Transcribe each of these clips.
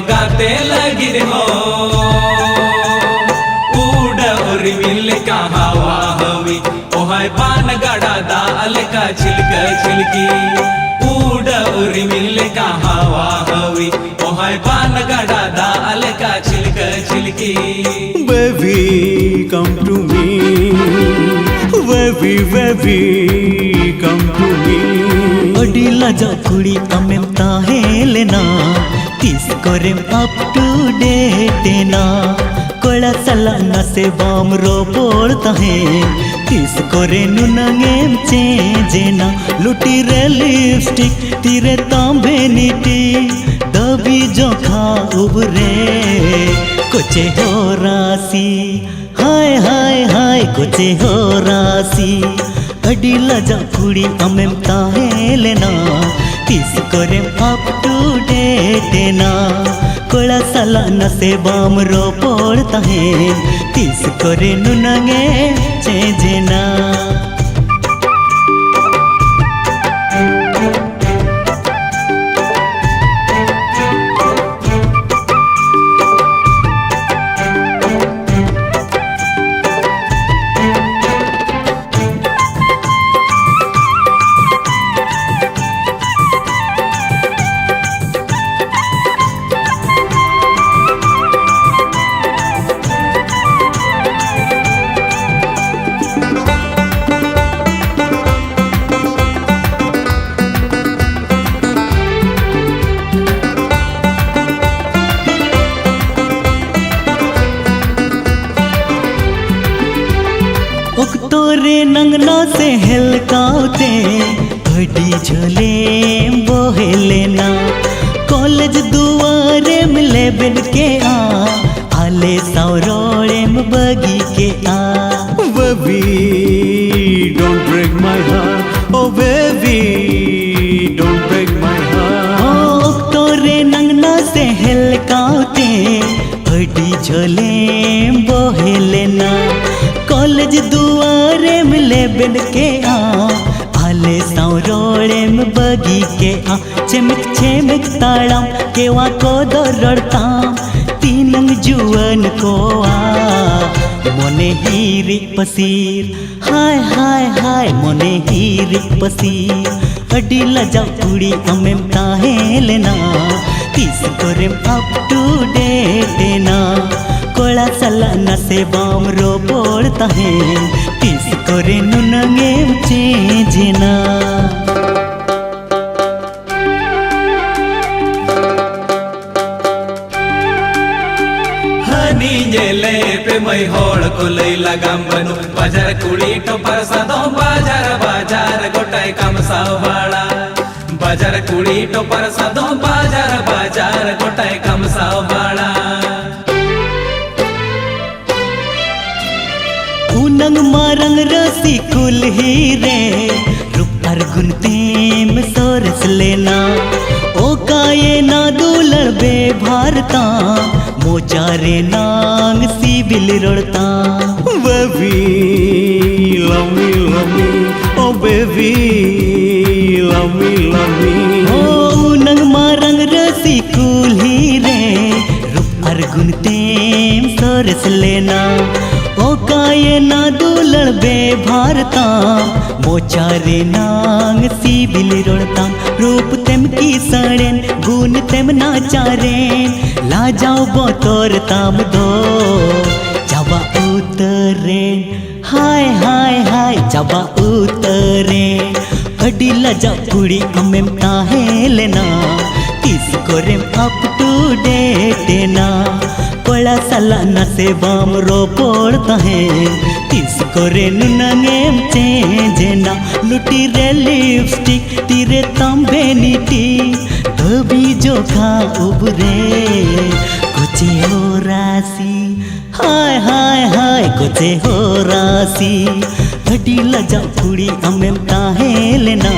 गाते लगिर हो उड़ मिल का हवा हवी ओहाय पान गड़ा दाल का छिलक छिलकी उड़ मिल का हवा हवी ओहाय पान गड़ा दाल का छिलक छिलकी। Baby come to me, baby come to me। अडी लाजा कुड़ी अमेम ताहेलेना तीस कोरेम अप टू डेट ना कोड़ा सला नसे बाम रो बोलता है तीस कोरे नुनंगेम चेंजेना लुटी रे लिपस्टिक तीरे तांबे नीटी दबी जोखा उबरे कुचे हो रासी हाय हाय हाय कुचे हो रासी अडी लाजा कुड़ी अमेम ताहेलेना तीस कोरेम अप टू डेट ना कोड़ा सला नसे बाम रो पड़ता है तीस कोरे नुनंगे चेंजेना। तोरे नंगना से हेलकाते घड़ी झोले बोहे लेना कॉलेज दुआरे मिले बिन के आले सावरोड़े में बगी के Baby don't break my heart, oh baby don't break my heart। ओ तोरे नंगना से हेलकाते घड़ी झोले बोहे लेना कॉलेज दुआरे मिले बिन के आले सावरोड़े में बगी के चमक चमक ताड़ाम केवा को दौड़ताम तीनंग जुअन को मोने हीरी पसीर हाय हाय हाय मोने हीरी पसीर अडी लजा कुड़ी अमेम ताहेलेना तीस कोरेम अप टू डेट ना कोड़ा सला नसे बाम रो पड़ता है तीस कोरे नुनंगेम चेंजेना। हनी जेले पे मई होड़ को लई लगाम बनू बाजार कुड़ी टोपर सादो बाजार बाजार गोटाई कम सावाड़ा बाजार कुड़ी टोपर सादो बाजार बाजार गोटाई कम सावाड़ा उनंग मारंग रसी कुल हीरे रूप अर्गुन तेम सोरस लेना ओ काये ना दूलड़ बे भारता मोचारे नांग सी बिल रोड़ता। Baby love me oh baby love me ओ नंग मारंग रसी कुल हीरे रूप अर्गुन तेम सोरस लेना ओ काये ना दूलड़ बे भारता मोचारे नांग सी बिल रोड़ता रूप तेम की सड़ेन गुण तेम नाचारेन ला जाओ बोतोर ताम दो जबा उतरेन हाय हाय हाय जबा उतरेन अडी लजा कुड़ी अमेम ताहेलेना तीस कोरेम अप टू डेट ना कोड़ा सला नसे बाम रो पड़ता है तीस कोरे नुनंगेम चेंजेना लुटी रे लिपस्टिक तीरे तांबे नीटी दबी जोखा उबरे कुचे हो रासी हाय हाय हाय गोचे हो रासी अडी लजा कुड़ी अमेम ताहे लेना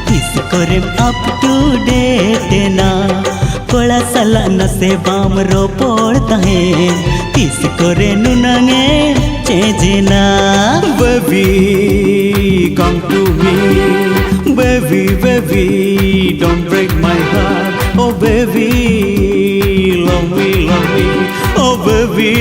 किस कोरेम अप टू डेट ना कोड़ा सला नसे बाम रो पड़ता है किस कोरे नुनंगे चेजना Baby, come to me. Baby, baby, don't break my heart. Oh baby, love me, love me. Oh baby,